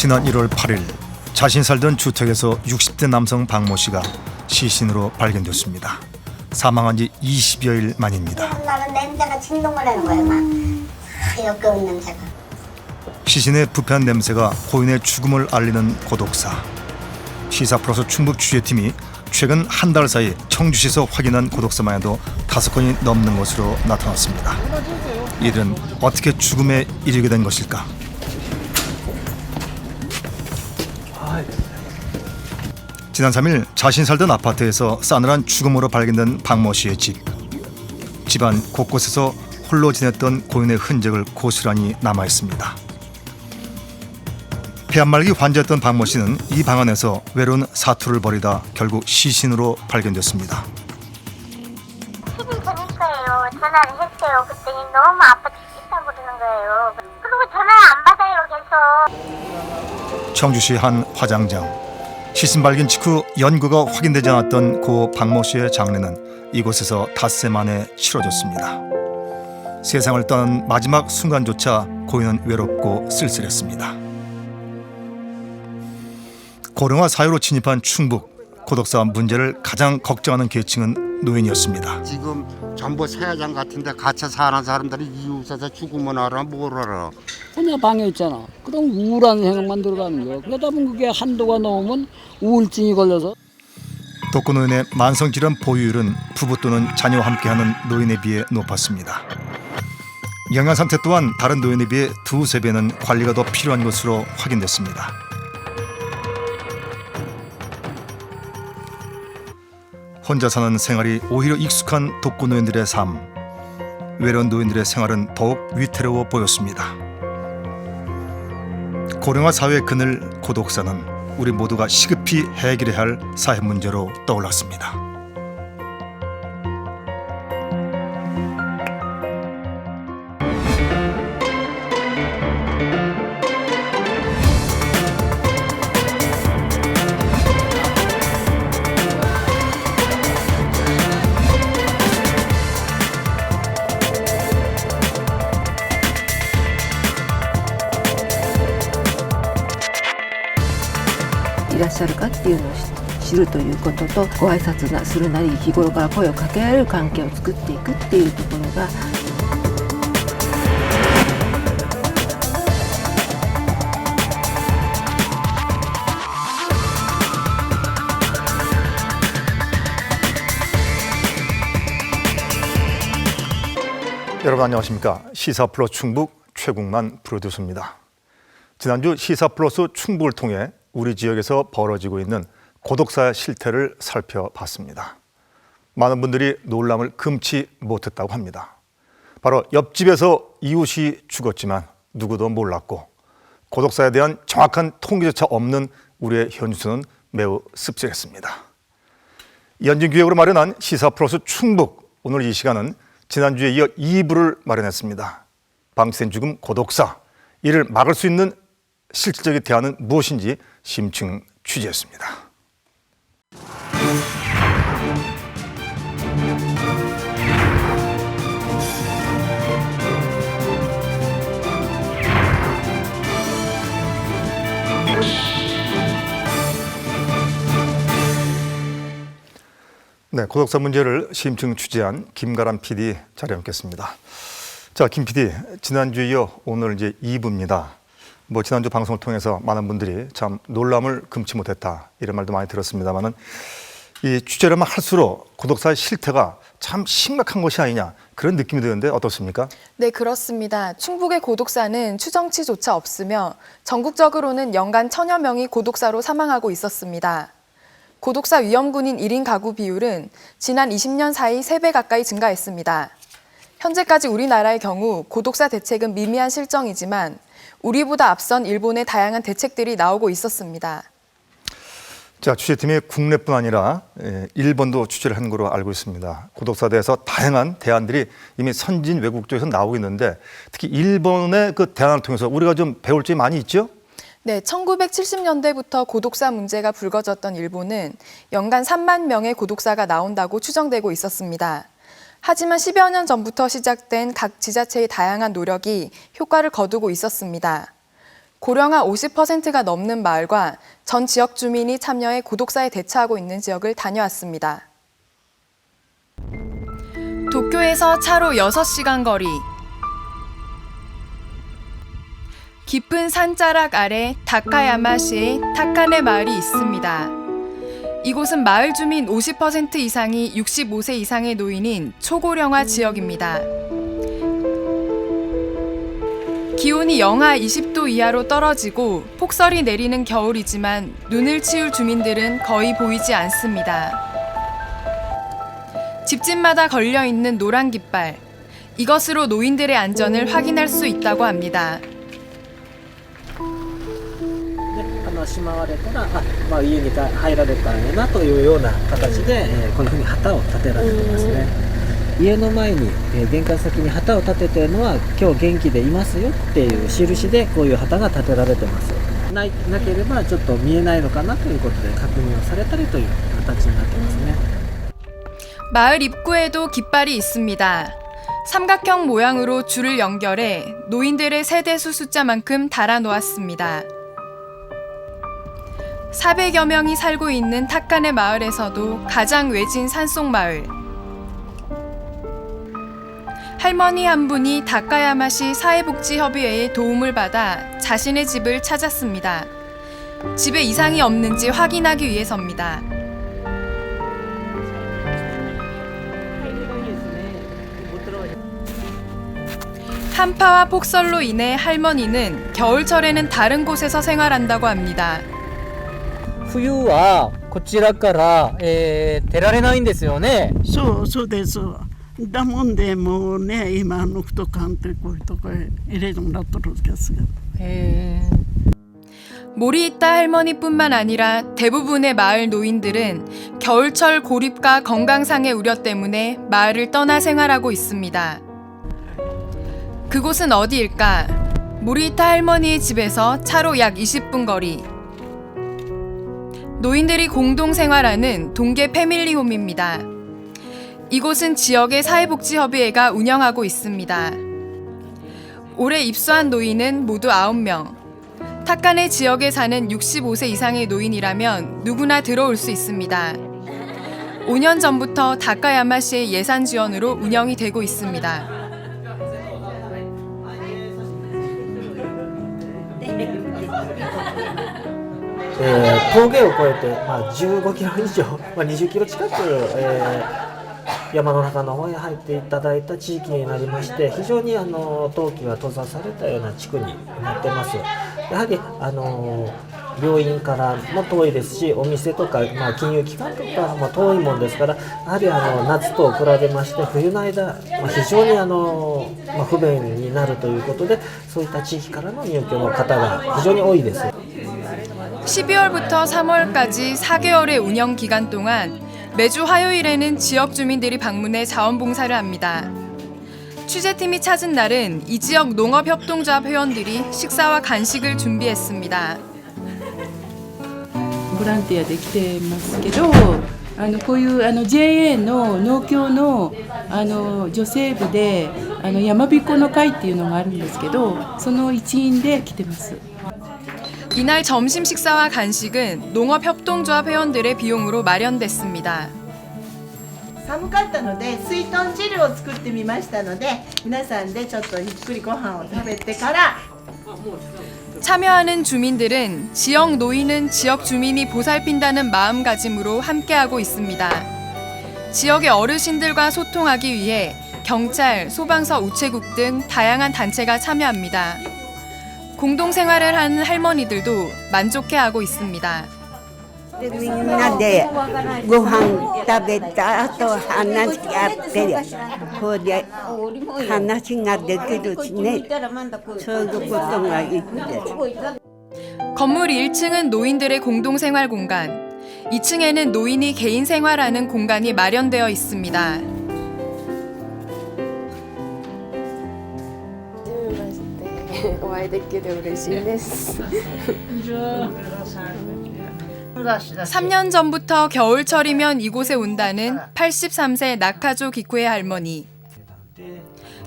지난 1월 8일 자신 살던 주택에서 60대 남성 박모 씨가 시신으로 발견됐습니다. 사망한 지 20여일 만입니다. 나는 냄새가 진동을 하는 거야, 막. 역겨운 냄새가. 시신의 부패한 냄새가 고인의 죽음을 알리는 고독사. 시사 플러스 충북 취재팀이 최근 한 달 사이 청주시에서 확인한 고독사만 해도 5건이 넘는 것으로 나타났습니다. 이들은 어떻게 죽음에 이르게 된 것일까? 지난 3일 자신 살던 아파트에서 싸늘한 죽음으로 발견된 박모 씨의 집. 집안 곳곳에서 홀로 지냈던 고인의 흔적을 고스란히 남아있습니다. 폐암말기 환자였던 박모 씨는 이 방 안에서 외로운 사투를 벌이다 결국 시신으로 발견됐습니다. 집이 그러니까요. 전화를 했어요. 그랬더니 너무 아파 죽겠다고 그러는 거예요. 그리고 전화를 안 받아요, 계속. 청주시 한 화장장. 시신 발견 직후 연고가 확인되지 않았던 고 박모 씨의 장례는 이곳에서 닷새 만에 치러졌습니다. 세상을 떠난 마지막 순간조차 고인은 외롭고 쓸쓸했습니다. 고령화 사회로 진입한 충북. 고독사 문제를 가장 걱정하는 계층은 노인이었습니다. 지금 전부 세장 같은데 갇혀 사는 사람들이 이웃에서 죽으면 알아 뭘 알아. 그냥 방에 있잖아. 그럼 우울한 생각만 들어가는 거야. 그러다 보면 그게 한도가 넘으면 우울증이 걸려서. 독거노인의 만성질환 보유율은 부부 또는 자녀와 함께하는 노인에 비해 높았습니다. 영양 상태 또한 다른 노인에 비해 2~3배는 관리가 더 필요한 것으로 확인됐습니다. 혼자 사는 생활이 오히려 익숙한 독거노인들의 삶. 외로운 노인들의 생활은 더욱 위태로워 보였습니다. 고령화 사회의 그늘 고독사는 우리 모두가 시급히 해결해야 할 사회 문제로 떠올랐습니다.いらっしゃるかっていうのを知るということとご挨拶するなり日頃から声をかけられる関係を作っていくっていうところが여러분 안녕하십니까? 시사 플러스 충북 최국만 프로듀서입니다. 지난주 시사 플러스 충북을 통해 우리 지역에서 벌어지고 있는 고독사의 실태를 살펴봤습니다. 많은 분들이 놀람을 금치 못했다고 합니다. 바로 옆집에서 이웃이 죽었지만 누구도 몰랐고 고독사에 대한 정확한 통계조차 없는 우리의 현주소는 매우 씁쓸했습니다. 연진기획으로 마련한 시사 플러스 충북, 오늘 이 시간은 지난주에 이어 2부를 마련했습니다. 방치된 죽음 고독사, 이를 막을 수 있는 실질적인 대안은 무엇인지 심층 취재했습니다. 네, 고독사 문제를 심층 취재한 김가람 PD 자리에 앉겠습니다. 자, 김 PD, 지난주에 이어 오늘 이제 2부입니다. 지난주 방송을 통해서 많은 분들이 참 놀람을 금치 못했다 이런 말도 많이 들었습니다만은 이 취재를만 할수록 고독사의 실태가 참 심각한 것이 아니냐 그런 느낌이 드는데 어떻습니까? 네, 그렇습니다. 충북의 고독사는 추정치조차 없으며 전국적으로는 연간 1000여 명이 고독사로 사망하고 있었습니다. 고독사 위험군인 1인 가구 비율은 지난 20년 사이 3배 가까이 증가했습니다. 현재까지 우리나라의 경우 고독사 대책은 미미한 실정이지만 우리보다 앞선 일본의 다양한 대책들이 나오고 있었습니다. 자, 취재팀이 국내뿐 아니라 일본도 취재를 한 걸로 알고 있습니다. 고독사에 대해서 다양한 대안들이 이미 선진 외국 쪽에서 나오고 있는데 특히 일본의 그 대안을 통해서 우리가 좀 배울 점이 많이 있죠? 네, 1970년대부터 고독사 문제가 불거졌던 일본은 연간 3만 명의 고독사가 나온다고 추정되고 있었습니다. 하지만 10여 년 전부터 시작된 각 지자체의 다양한 노력이 효과를 거두고 있었습니다. 고령화 50%가 넘는 마을과 전 지역 주민이 참여해 고독사에 대처하고 있는 지역을 다녀왔습니다. 도쿄에서 차로 6시간 거리. 깊은 산자락 아래 다카야마시에 타카네 마을이 있습니다. 이곳은 마을 주민 50% 이상이 65세 이상의 노인인 초고령화 지역입니다. 기온이 영하 20도 이하로 떨어지고 폭설이 내리는 겨울이지만 눈을 치울 주민들은 거의 보이지 않습니다. 집집마다 걸려있는 노란 깃발. 이것으로 노인들의 안전을 확인할 수 있다고 합니다. しまわれたら家に入られたんやなというような形で、こういうふうに旗を立てられてますね。家の前に、玄関先に旗を立てているのは今日元気でいますよっていう印でこういう旗が立てられてます。なければちょっと見えないのかなということで確認をされたりという形になってますね。 마을 입구에도 깃발이 있습니다. 삼각형 모양으로 줄을 연결해 노인들의 세대수 숫자만큼 달아놓았습니다. 400여 명이 살고 있는 타카네 마을에서도 가장 외진 산속 마을. 할머니 한 분이 다카야마시 사회복지협의회의 도움을 받아 자신의 집을 찾았습니다. 집에 이상이 없는지 확인하기 위해서입니다. 한파와 폭설로 인해 할머니는 겨울철에는 다른 곳에서 생활한다고 합니다. 冬はこちらから、出られないんですよね。そうです。だもんでもうね今とかんってこういうとこへ入れるようになっとるんですが。 몰이 있다 할머니뿐만 아니라 대부분의 마을 노인들은 겨울철 고립과 건강상의 우려 때문에 마을을 떠나 생활하고 있습니다. 그곳은 어디일까? 모리타 할머니의 집에서 차로 약 20분 거리. 노인들이 공동 생활하는 동계 패밀리홈입니다. 이곳은 지역의 사회복지협의회가 운영하고 있습니다. 올해 입소한 노인은 모두 9명. 타카네 지역에 사는 65세 이상의 노인이라면 누구나 들어올 수 있습니다. 5년 전부터 다카야마시의 예산 지원으로 운영이 되고 있습니다.峠を越えて、15キロ以上、20キロ近く、山の中の方へ入っていただいた地域になりまして、非常に冬季が閉ざされたような地区になってます。やはり病院からも遠いですし、お店とか、金融機関とかも遠いもんですから、やはり夏と比べまして冬の間、非常に不便になるということで、そういった地域からの入居の方が非常に多いです。 12월부터 3월까지 4개월의 운영 기간 동안 매주 화요일에는 지역 주민들이 방문해 자원봉사를 합니다. 취재팀이 찾은 날은 이 지역 농업협동조합 회원들이 식사와 간식을 준비했습니다. ボランティアで来てますけど、こういう JA の農協の女性部で山彦の会っていうのがあるんですけど、その一員で来てます。 이날 점심 식사와 간식은 농업협동조합 회원들의 비용으로 마련됐습니다. 寒かったので水豚汁を作ってみましたので皆さんでちょっとゆっくりご飯を食べてから 참여하는 주민들은 지역 노인은 지역 주민이 보살핀다는 마음가짐으로 함께하고 있습니다. 지역의 어르신들과 소통하기 위해 경찰, 소방서, 우체국 등 다양한 단체가 참여합니다. 공동생활을 하는 할머니들도 만족해하고 있습니다. みんなでご飯食べた後話があってこれで話ができるしねそういうことがいいです。 건물 1층은 노인들의 공동생활 공간, 2층에는 노인이 개인 생활하는 공간이 마련되어 있습니다. 삼 년 전부터 겨울철이면 이곳에 온다는 83세 나카조 기쿠의 할머니.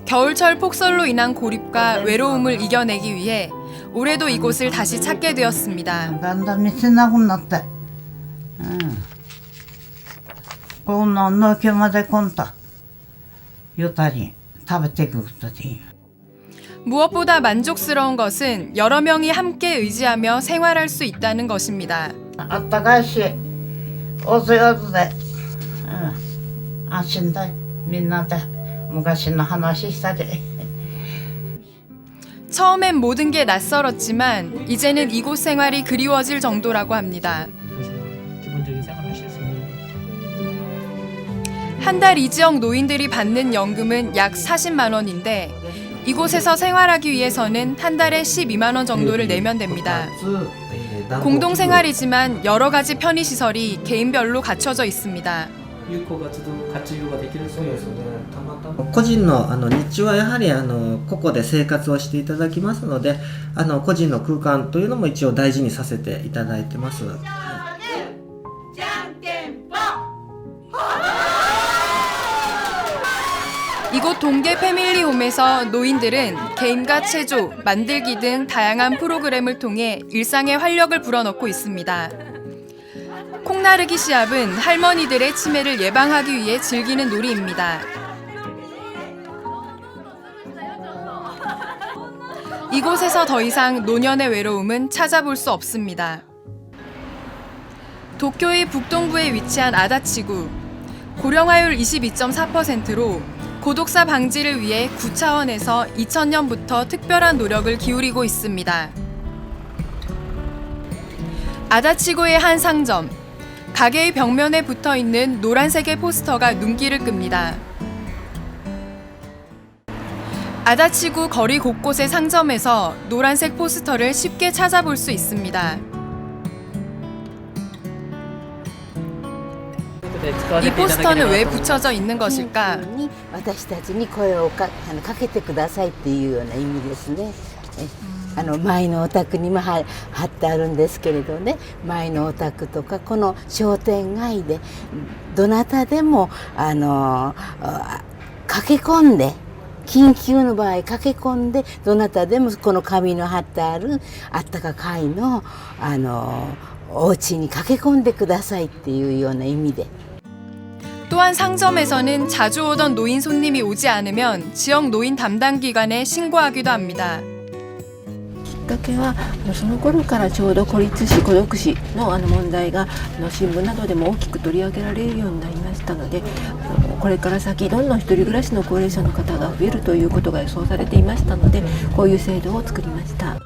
겨울철 폭설로 인한 고립과 외로움을 이겨내기 위해 올해도 이곳을 다시 찾게 되었습니다. だんだん見せなくなってこんな農協まで来んとゆたり食べていくことでいい 무엇보다 만족스러운 것은 여러 명이 함께 의지하며 생활할 수 있다는 것입니다. あったかいしおつやつで安心だよみんなで昔の話したり 처음엔 모든 게 낯설었지만 이제는 이곳 생활이 그리워질 정도라고 합니다. 한 달 이지역 노인들이 받는 연금은 약 40만 원인데 이곳에서 생활하기 위해서는 한 달에 12만 원 정도를 내면 됩니다. 공동생활이지만 여러 가지 편의시설이 개인별로 갖춰져 있습니다. 個人の日中はやはり個々で生活をしていただきますので個人の空間というのも一応大事にさせていただいてます。 이곳 동계 패밀리홈에서 노인들은 게임과 체조, 만들기 등 다양한 프로그램을 통해 일상에 활력을 불어넣고 있습니다. 콩나르기 시합은 할머니들의 치매를 예방하기 위해 즐기는 놀이입니다. 이곳에서 더 이상 노년의 외로움은 찾아볼 수 없습니다. 도쿄의 북동부에 위치한 아다치구, 고령화율 22.4%로 고독사 방지를 위해 구차원에서 2000년부터 특별한 노력을 기울이고 있습니다. 아다치구의 한 상점, 가게의 벽면에 붙어있는 노란색의 포스터가 눈길을 끕니다. 아다치구 거리 곳곳의 상점에서 노란색 포스터를 쉽게 찾아볼 수 있습니다. 이 포스터는 왜 붙여져 있는 것일까? 私たちに声をかけてくださいっていうような意味ですね。前のお宅にも貼ってあるんですけれどね、前のお宅とかこの商店街でどなたでも駆け込んで緊急の場合駆け込んでどなたでもこの紙の貼ってあるあったか会のお家に駆け込んでくださいっていうような意味で。 또한 상점에서는 자주 오던 노인 손님이 오지 않으면 지역 노인 담당 기관에 신고하기도 합니다. きっかけはその頃からちょうど孤立死孤独死の問題が新聞などでも大きく取り上げられるようになりましたのでこれから先どんどん一人暮らしの高齢者の方が増えるということが予想されていましたのでこういう制度を作りました。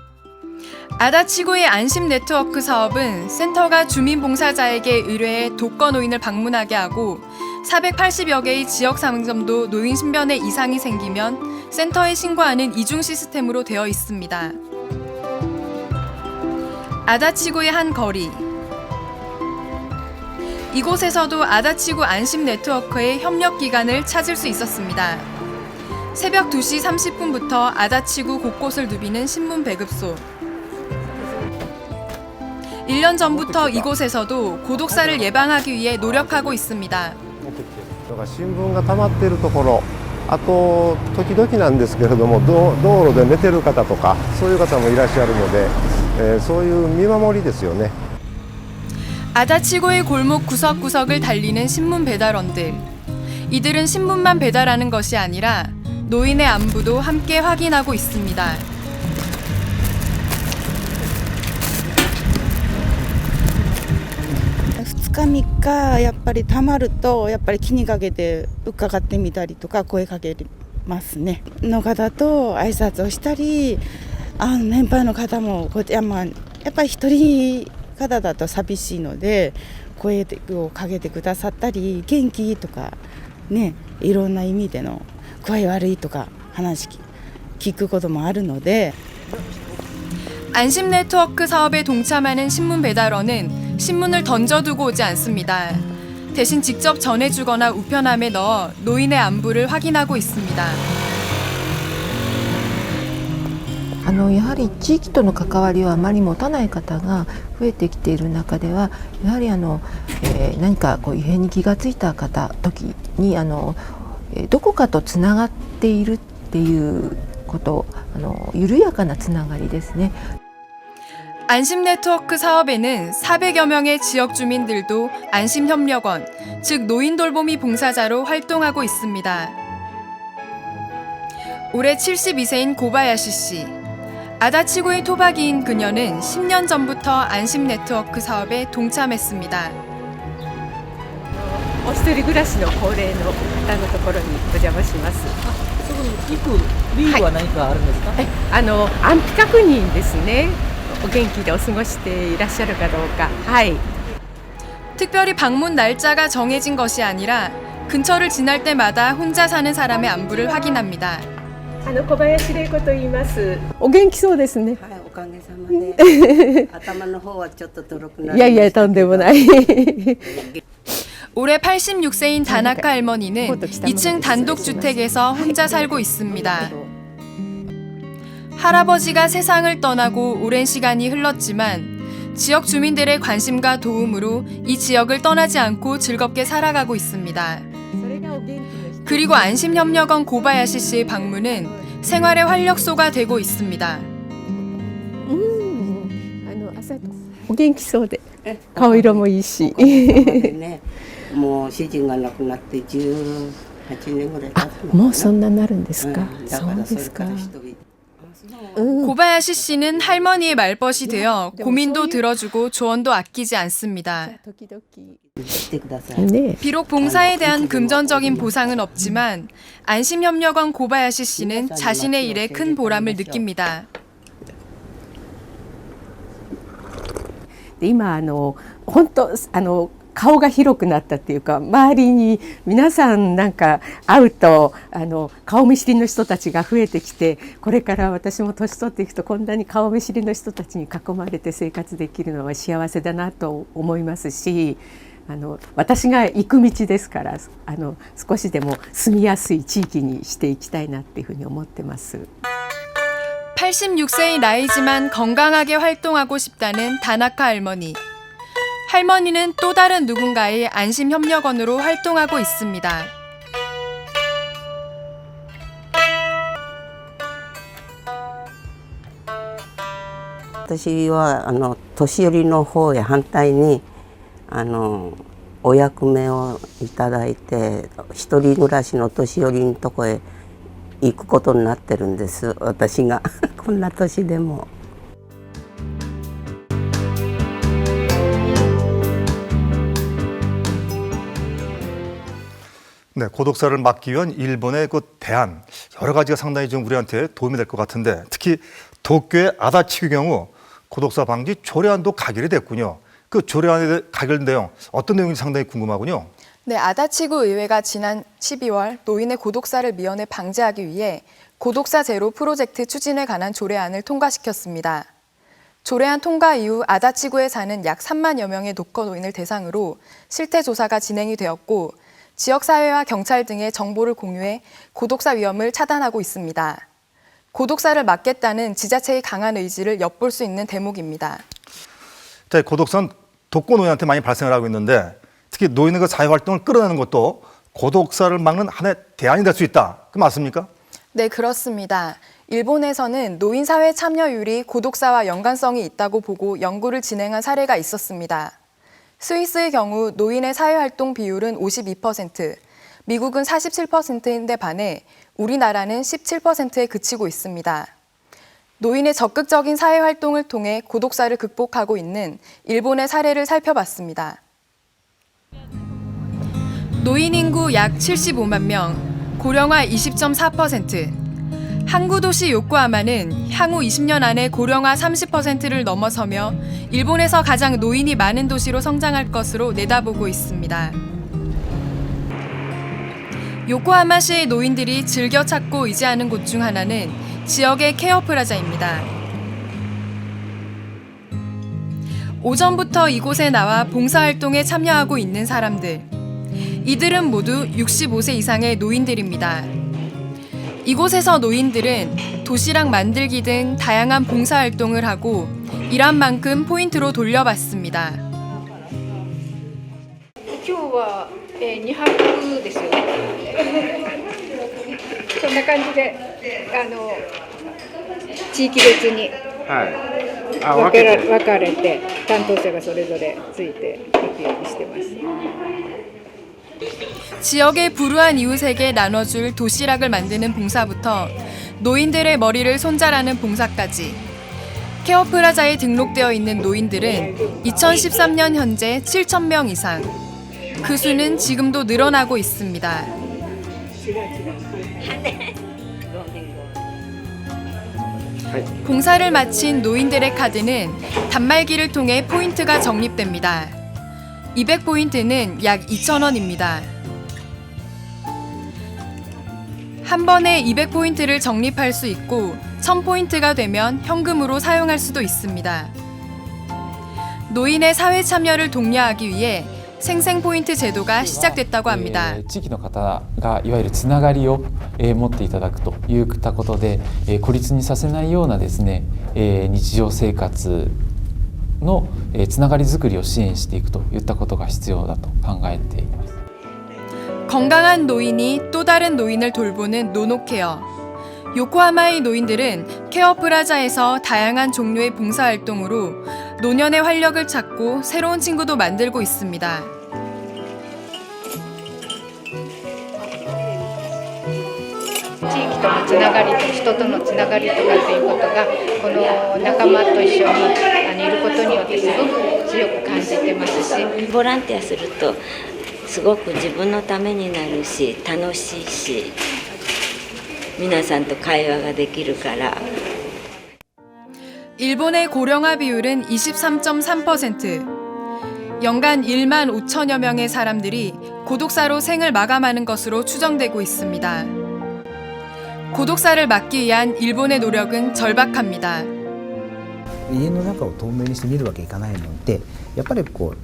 아다치구의 안심 네트워크 사업은 센터가 주민 봉사자에게 의뢰해 독거 노인을 방문하게 하고 480여 개의 지역 상점도 노인 신변에 이상이 생기면 센터에 신고하는 이중 시스템으로 되어 있습니다. 아다치구의 한 거리. 이곳에서도 아다치구 안심 네트워크의 협력 기관을 찾을 수 있었습니다. 새벽 2시 30분부터 아다치구 곳곳을 누비는 신문 배급소. 1년 전부터 이곳에서도 고독사를 예방하기 위해 노력하고 있습니다. 新聞が溜まっているところ、あと時々なんですけれども道路で寝てる方とかそういう方もいらっしゃるので、そういう見守りですよね。 아다치구의 골목 구석구석을 달리는 신문 배달원들. 이들은 신문만 배달하는 것이 아니라 노인의 안부도 함께 확인하고 있습니다. 2日3日やっぱりたまるとやっぱり気にかけて伺ってみたりとか声かけますね。の方と挨拶をしたり、年配の方もやっぱり一人方だと寂しいので声をかけてくださったり元気とかねいろんな意味での具合悪いとか話聞くこともあるので 안심 네트워크 사업에 동참하는 신문 배달원은 신문을 던져두고 오지 않습니다. 대신 직접 전해주거나 우편함에 넣어 노인의 안부를 확인하고 있습니다. やはり地域との関わりをあまり持たない方が増えてきている中ではやはり何か異変に気がついた時にどこかとつながっているっていうこと緩やかなつながりですね。 안심네트워크 사업에는 400여 명의 지역 주민들도 안심협력원, 즉 노인돌보미 봉사자로 활동하고 있습니다. 올해 72세인 고바야시 씨. 아다치구의 토박이인 그녀는 10년 전부터 안심네트워크 사업에 동참했습니다. お一人暮らしの高齢の方のところにお邪魔します。そこに行く理由は何かあるんですか？安否確認ですね。お元気でお過ごしていらっしゃるかどうか。はい。 특별히 방문 날짜가 정해진 것이 아니라 근처를 지날 때마다 혼자 사는 사람의 안부를 확인합니다. 小林玲子と言います。お元気そうですね。はい、おかげさまで頭の方はちょっととろくなりましたけど。いやいや、とんでもない。 올해 86세인 다나카 할머니는 2층 단독주택에서 혼자 살고 있습니다. 할아버지가 세상을 떠나고 오랜 시간이 흘렀지만 지역 주민들의 관심과 도움으로 이 지역을 떠나지 않고 즐겁게 살아가고 있습니다. 그리고 안심협력원 고바야시 씨의 방문은 생활의 활력소가 되고 있습니다. お元気そうで、顔色もいいし。もう主人が亡くなって18年ぐらい経つの。もうそんなになるんですか。そうですか。 고바야시 씨는 할머니의 말벗이 되어 고민도 들어주고 조언도 아끼지 않습니다. 비록 봉사에 대한 금전적인 보상은 없지만 안심협력원 고바야시 씨는 자신의 일에 큰 보람을 느낍니다. 今本当顔が広くなったっていうか、周りに皆さんなんか会うと顔見知りの人たちが増えてきて、これから私も年取っていくとこんなに顔見知りの人たちに囲まれて生活できるのは幸せだなと思いますし、私が行く道ですから少しでも住みやすい地域にしていきたいなっていうふうに思ってます。 86세의 나이지만 건강하게 활동하고 싶다는 다나카 할머니. 할머니는 또 다른 누군가의 안심협력원으로 활동하고 있습니다. 私は年寄りの方へ反対にお役目をいただいて一人暮らしの年寄りのとこへ行くことになってるんです。私がこんな年でも。 네, 고독사를 막기 위한 일본의 그 대안 여러 가지가 상당히 좀 우리한테 도움이 될 것 같은데 특히 도쿄의 아다치구 경우 고독사 방지 조례안도 가결이 됐군요. 그 조례안에 가결 내용 어떤 내용인지 상당히 궁금하군요. 네, 아다치구 의회가 지난 12월 노인의 고독사를 미연에 방지하기 위해 고독사 제로 프로젝트 추진에 관한 조례안을 통과시켰습니다. 조례안 통과 이후 아다치구에 사는 약 3만여 명의 노커 노인을 대상으로 실태 조사가 진행이 되었고 지역사회와 경찰 등의 정보를 공유해 고독사 위험을 차단하고 있습니다. 고독사를 막겠다는 지자체의 강한 의지를 엿볼 수 있는 대목입니다. 자, 고독사는 독거 노인한테 많이 발생을 하고 있는데 특히 노인의 그 사회활동을 끌어내는 것도 고독사를 막는 하나의 대안이 될 수 있다. 그 맞습니까? 네, 그렇습니다. 일본에서는 노인 사회 참여율이 고독사와 연관성이 있다고 보고 연구를 진행한 사례가 있었습니다. 스위스의 경우 노인의 사회활동 비율은 52%, 미국은 47%인데 반해 우리나라는 17%에 그치고 있습니다. 노인의 적극적인 사회활동을 통해 고독사를 극복하고 있는 일본의 사례를 살펴봤습니다. 노인 인구 약 75만 명, 고령화 20.4%, 항구 도시 요코하마는 향후 20년 안에 고령화 30%를 넘어서며 일본에서 가장 노인이 많은 도시로 성장할 것으로 내다보고 있습니다. 요코하마시의 노인들이 즐겨 찾고 의지하는 곳 중 하나는 지역의 케어 플라자입니다. 오전부터 이곳에 나와 봉사활동에 참여하고 있는 사람들. 이들은 모두 65세 이상의 노인들입니다. 이곳에서 노인들은 도시락 만들기 등 다양한 봉사활동을 하고 일한 만큼 포인트로 돌려받습니다. 今日は2泊ですよね。そんな感じで地域別に分かれて担当者がそれぞれついていくようにしてます。 지역의 불우한 이웃에게 나눠줄 도시락을 만드는 봉사부터 노인들의 머리를 손자라는 봉사까지 케어프라자에 등록되어 있는 노인들은 2013년 현재 7,000명 이상. 그 수는 지금도 늘어나고 있습니다. 봉사를 마친 노인들의 카드는 단말기를 통해 포인트가 적립됩니다. 200포인트는 약 2,000원입니다. 한 번에 200포인트를 적립할 수 있고 1,000포인트가 되면 현금으로 사용할 수도 있습니다. 노인의 사회 참여를 독려하기 위해 생생포인트 제도가 시작됐다고 합니다. 地域の方がいわゆるつながりを持っていただくといったことで孤立にさせないようなですね日常生活のつながりづくりを支援していくといったことが必要だと考えています。 건강한 노인이 또 다른 노인을 돌보는 노노케어. 요코하마의 노인들은 케어프라자에서 다양한 종류의 봉사활동으로 노년의 활력을 찾고 새로운 친구도 만들고 있습니다. 地域とのつながりと人とのつながりとかっていうことがこの仲間と一緒にいることによってすごく強く感じてますし、ボランティアするとすごく自分のためになるし楽しいし皆さんと会話ができるから。 일본의 고령화 비율은 23.3%. 연간 1만 5천여 명의 사람들이 고독사로 생을 마감하는 것으로 추정되고 있습니다. 고독사를 막기 위한 일본의 노력은 절박합니다. 家の中を透明にして見るわけいかないので、やっぱりこう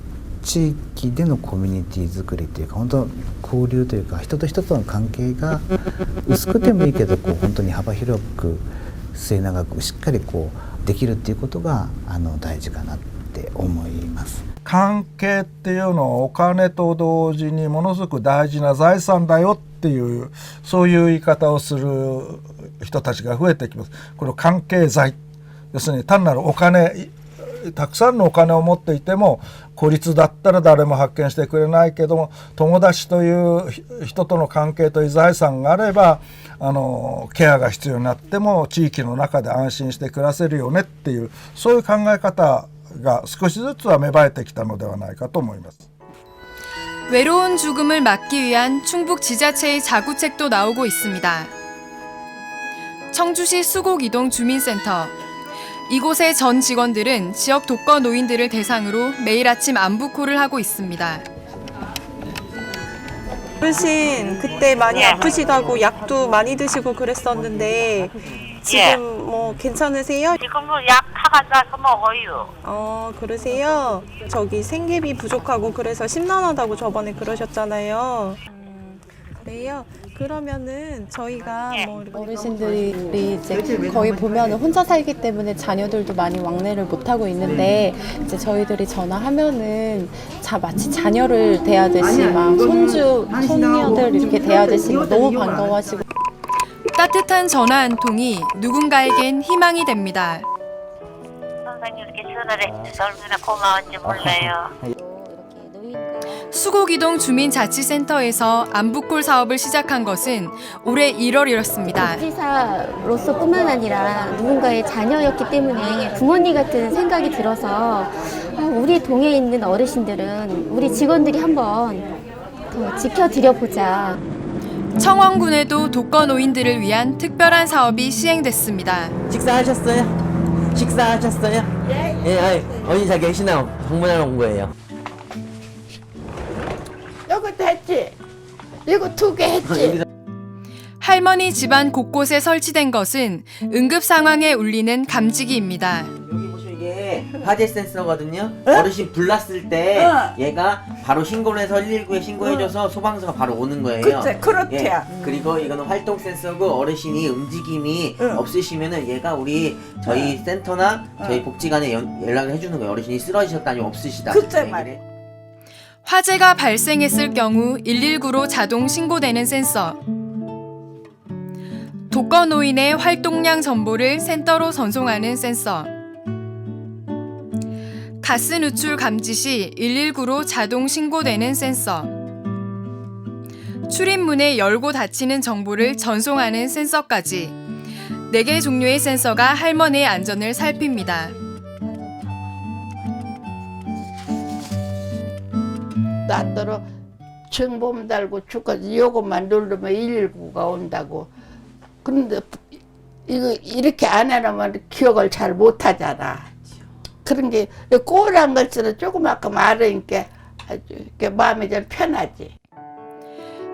地域でのコミュニティ作りというか、本当交流というか、人と人との関係が薄くてもいいけど、こう本当に幅広く末永くしっかりこうできるっていうことが大事かなって思います。関係っていうのはお金と同時にものすごく大事な財産だよっていうそういう言い方をする人たちが増えてきます。この関係財、要するに単なるお金、たくさんのお金を持っていても孤立だったら誰も発見してくれないけども、友達という人との関係という財産があればケアが必要になっても地域の中で安心して暮らせるよねっていうそういう考え方が少しずつは芽生えてきたのではないかと思います。 외로운 죽음을 막기 위한 충북 지자체의 자구책도 나오고 있습니다. 청주시 수곡이동 주민센터. 이곳의 전 직원들은 지역 독거 노인들을 대상으로 매일 아침 안부콜을 하고 있습니다. 어르신 그때 많이 아프시다고 약도 많이 드시고 그랬었는데 지금 뭐 괜찮으세요? 지금은 약 다 가져와서 먹어요. 그러세요? 저기 생계비 부족하고 그래서 심란하다고 저번에 그러셨잖아요. 그래요? 그러면은 저희가 뭐 어르신들이 이제 거의 보면 혼자 살기 때문에 자녀들도 많이 왕래를 못 하고 있는데 이제 저희들이 전화하면은 마치 자녀를 대하듯이 막 손주 손녀들 이렇게 대하듯이 너무 반가워하시고 따뜻한 전화 한 통이 누군가에겐 희망이 됩니다. 선생님 이렇게 전화를 해주셔서 얼마나 고마운지 몰라요. 수곡이동 주민자치센터에서 안부콜 사업을 시작한 것은 올해 1월이었습니다. 복지사로서뿐만 아니라 누군가의 자녀였기 때문에 부모님 같은 생각이 들어서 우리 동에 있는 어르신들은 우리 직원들이 한번 더 지켜드려 보자. 청원군에도 독거 노인들을 위한 특별한 사업이 시행됐습니다. 식사하셨어요? 식사하셨어요? 예, 어디 잘 계시나 방문하러 온 거예요. 이것도 했지. 이거 2개 했지. 할머니 집안 곳곳에 설치된 것은 응급 상황에 울리는 감지기입니다. 이게 화재 센서거든요. 어르신 불났을 때 얘가 바로 신고를 해서 119에 신고해줘서 소방서가 바로 오는 거예요. 그치, 그렇대. 예, 그리고 이거는 활동 센서고 어르신이 움직임이 없으시면은 얘가 저희 센터나 저희 복지관에 연락을 해주는 거예요. 어르신이 쓰러지셨다니 없으시다. 그치 말이야. 화재가 발생했을 경우 119로 자동 신고되는 센서. 독거노인의 활동량 정보를 센터로 전송하는 센서. 가스 누출 감지 시 119로 자동 신고되는 센서. 출입문에 열고 닫히는 정보를 전송하는 센서까지 4개 종류의 센서가 할머니의 안전을 살핍니다. 나더러 정보만 달고 죽어서 요것만 누르면 119가 온다고. 그런데 이거 이렇게 안 해놓으면 기억을 잘 못하잖아. 그런 게 꼬란 것처럼 조그맣게 말하니까 아주 이렇게 마음이 좀 편하지.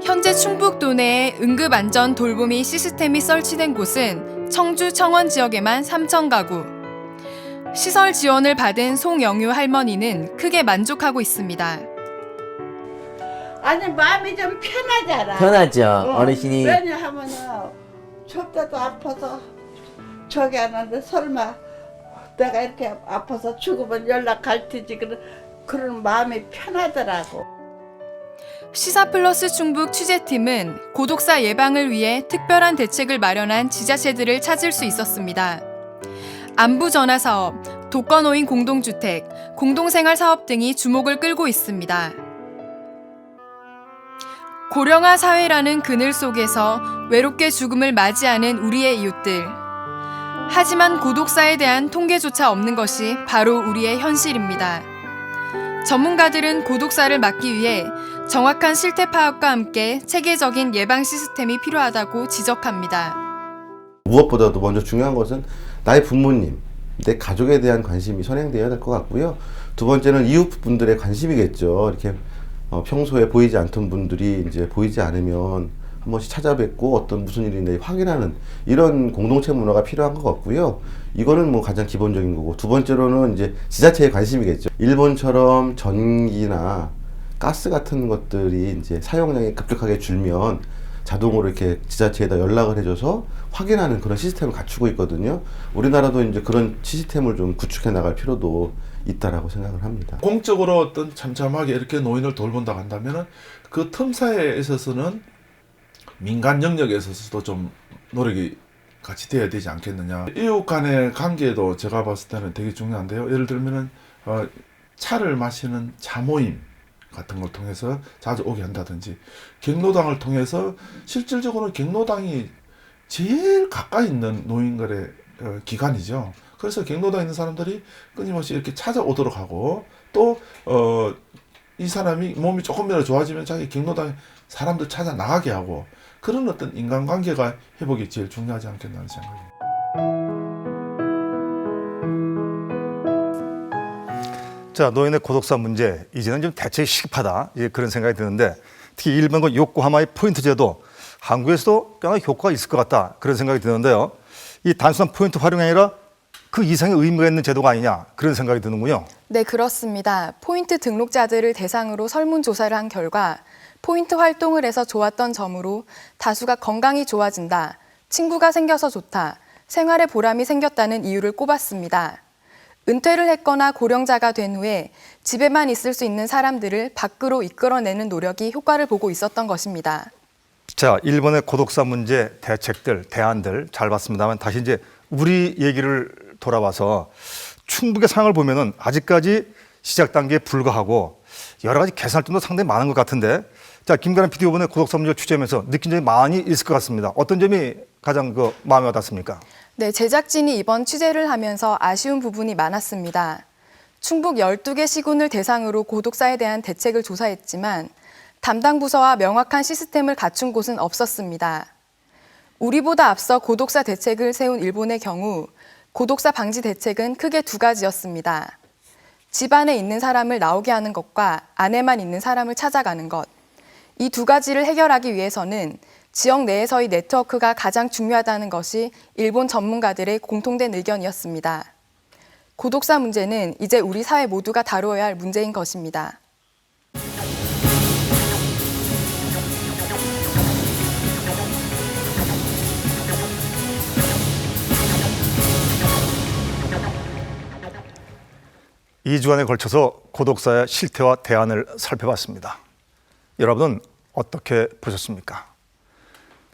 현재 충북도 내에 응급안전 돌보미 시스템이 설치된 곳은 청주 청원 지역에만 3,000가구. 시설 지원을 받은 송영유 할머니는 크게 만족하고 있습니다. 아니 마음이 좀 편하잖아. 편하죠. 어르신이. 왜냐하면은 저때도 아파서 저기 하는데 설마 내가 이렇게 아파서 죽으면 연락할 테지 그런 마음이 편하더라고. 시사플러스 충북 취재팀은 고독사 예방을 위해 특별한 대책을 마련한 지자체들을 찾을 수 있었습니다. 안부전화 사업, 독거노인 공동주택, 공동생활 사업 등이 주목을 끌고 있습니다. 고령화 사회라는 그늘 속에서 외롭게 죽음을 맞이하는 우리의 이웃들. 하지만 고독사에 대한 통계조차 없는 것이 바로 우리의 현실입니다. 전문가들은 고독사를 막기 위해 정확한 실태 파악과 함께 체계적인 예방 시스템이 필요하다고 지적합니다. 무엇보다도 먼저 중요한 것은 나의 부모님, 내 가족에 대한 관심이 선행되어야 될 것 같고요. 두 번째는 이웃분들의 관심이겠죠. 이렇게 평소에 보이지 않던 분들이 이제 보이지 않으면 한 번씩 찾아뵙고 어떤 무슨 일이 있는지 확인하는 이런 공동체 문화가 필요한 것 같고요. 이거는 뭐 가장 기본적인 거고, 두 번째로는 이제 지자체의 관심이겠죠. 일본처럼 전기나 가스 같은 것들이 이제 사용량이 급격하게 줄면 자동으로 이렇게 지자체에다 연락을 해줘서 확인하는 그런 시스템을 갖추고 있거든요. 우리나라도 이제 그런 시스템을 좀 구축해 나갈 필요도 있다라고 생각을 합니다. 공적으로 어떤 참참하게 이렇게 노인을 돌본다고 한다면은 그 틈사이에 있어서는 민간 영역에 있어서도 좀 노력이 같이 돼야 되지 않겠느냐. 이웃 간의 관계도 제가 봤을 때는 되게 중요한데요. 예를 들면은 차를 마시는 차 모임 같은 걸 통해서 자주 오게 한다든지, 경로당을 통해서 실질적으로 경로당이 제일 가까이 있는 노인거래 기관이죠. 그래서 경로당에 있는 사람들이 끊임없이 이렇게 찾아오도록 하고, 또 이 사람이 몸이 조금이라도 좋아지면 자기 경로당에 사람들 찾아 나가게 하고, 그런 어떤 인간관계가 회복이 제일 중요하지 않겠나는 생각입니다. 자, 노인의 고독사 문제, 이제는 좀 대책이 시급하다, 그런 생각이 드는데, 특히 일본과 요코하마의 포인트 제도, 한국에서도 꽤나 효과가 있을 것 같다, 그런 생각이 드는데요. 이 단순한 포인트 활용이 아니라 그 이상의 의미가 있는 제도가 아니냐, 그런 생각이 드는군요. 네, 그렇습니다. 포인트 등록자들을 대상으로 설문조사를 한 결과 포인트 활동을 해서 좋았던 점으로 다수가 건강이 좋아진다, 친구가 생겨서 좋다, 생활에 보람이 생겼다는 이유를 꼽았습니다. 은퇴를 했거나 고령자가 된 후에 집에만 있을 수 있는 사람들을 밖으로 이끌어내는 노력이 효과를 보고 있었던 것입니다. 자, 일본의 고독사 문제 대책들, 대안들 잘 봤습니다만, 다시 이제 우리 얘기를 돌아와서 충북의 상황을 보면은 아직까지 시작 단계에 불과하고 여러 가지 개선할 점도 상당히 많은 것 같은데, 자, 김가람 PD 이번에 고독사 문제를 취재하면서 느낀 점이 많이 있을 것 같습니다. 어떤 점이 가장 마음에 와닿습니까? 네, 제작진이 이번 취재를 하면서 아쉬운 부분이 많았습니다. 충북 12개 시군을 대상으로 고독사에 대한 대책을 조사했지만 담당 부서와 명확한 시스템을 갖춘 곳은 없었습니다. 우리보다 앞서 고독사 대책을 세운 일본의 경우 고독사 방지 대책은 크게 2가지였습니다. 집 안에 있는 사람을 나오게 하는 것과 안에만 있는 사람을 찾아가는 것. 이 2가지를 해결하기 위해서는 지역 내에서의 네트워크가 가장 중요하다는 것이 일본 전문가들의 공통된 의견이었습니다. 고독사 문제는 이제 우리 사회 모두가 다루어야 할 문제인 것입니다. 이 주간에 걸쳐서 고독사의 실태와 대안을 살펴봤습니다. 여러분은 어떻게 보셨습니까?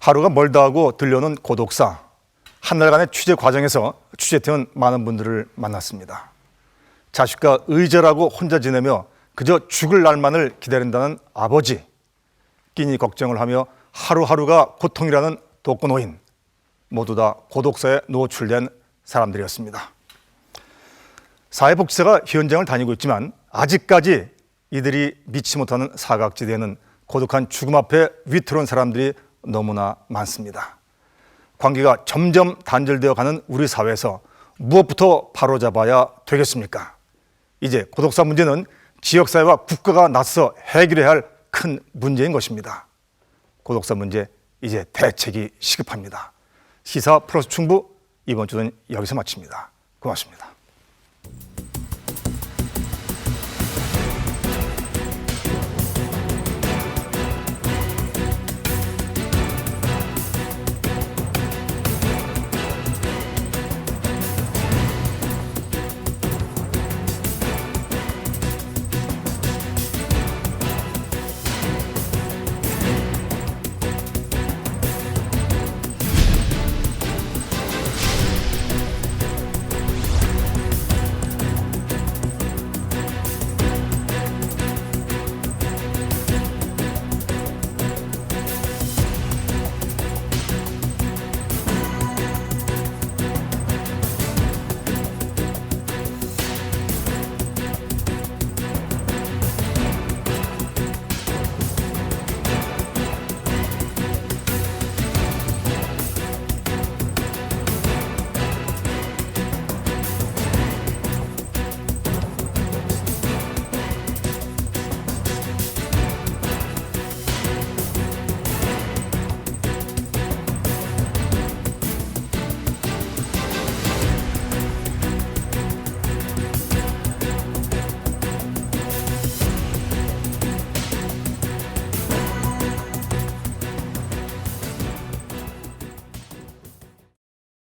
하루가 멀다 하고 들려오는 고독사. 한 달간의 취재 과정에서 취재팀은 많은 분들을 만났습니다. 자식과 의절하고 혼자 지내며 그저 죽을 날만을 기다린다는 아버지. 끼니 걱정을 하며 하루하루가 고통이라는 독거노인. 모두 다 고독사에 노출된 사람들이었습니다. 사회복지사가 현장을 다니고 있지만 아직까지 이들이 미치 못하는 사각지대에는 고독한 죽음 앞에 위태로운 사람들이 너무나 많습니다. 관계가 점점 단절되어 가는 우리 사회에서 무엇부터 바로잡아야 되겠습니까? 이제 고독사 문제는 지역사회와 국가가 나서 해결해야 할 큰 문제인 것입니다. 고독사 문제 이제 대책이 시급합니다. 시사 플러스 충북 이번 주는 여기서 마칩니다. 고맙습니다.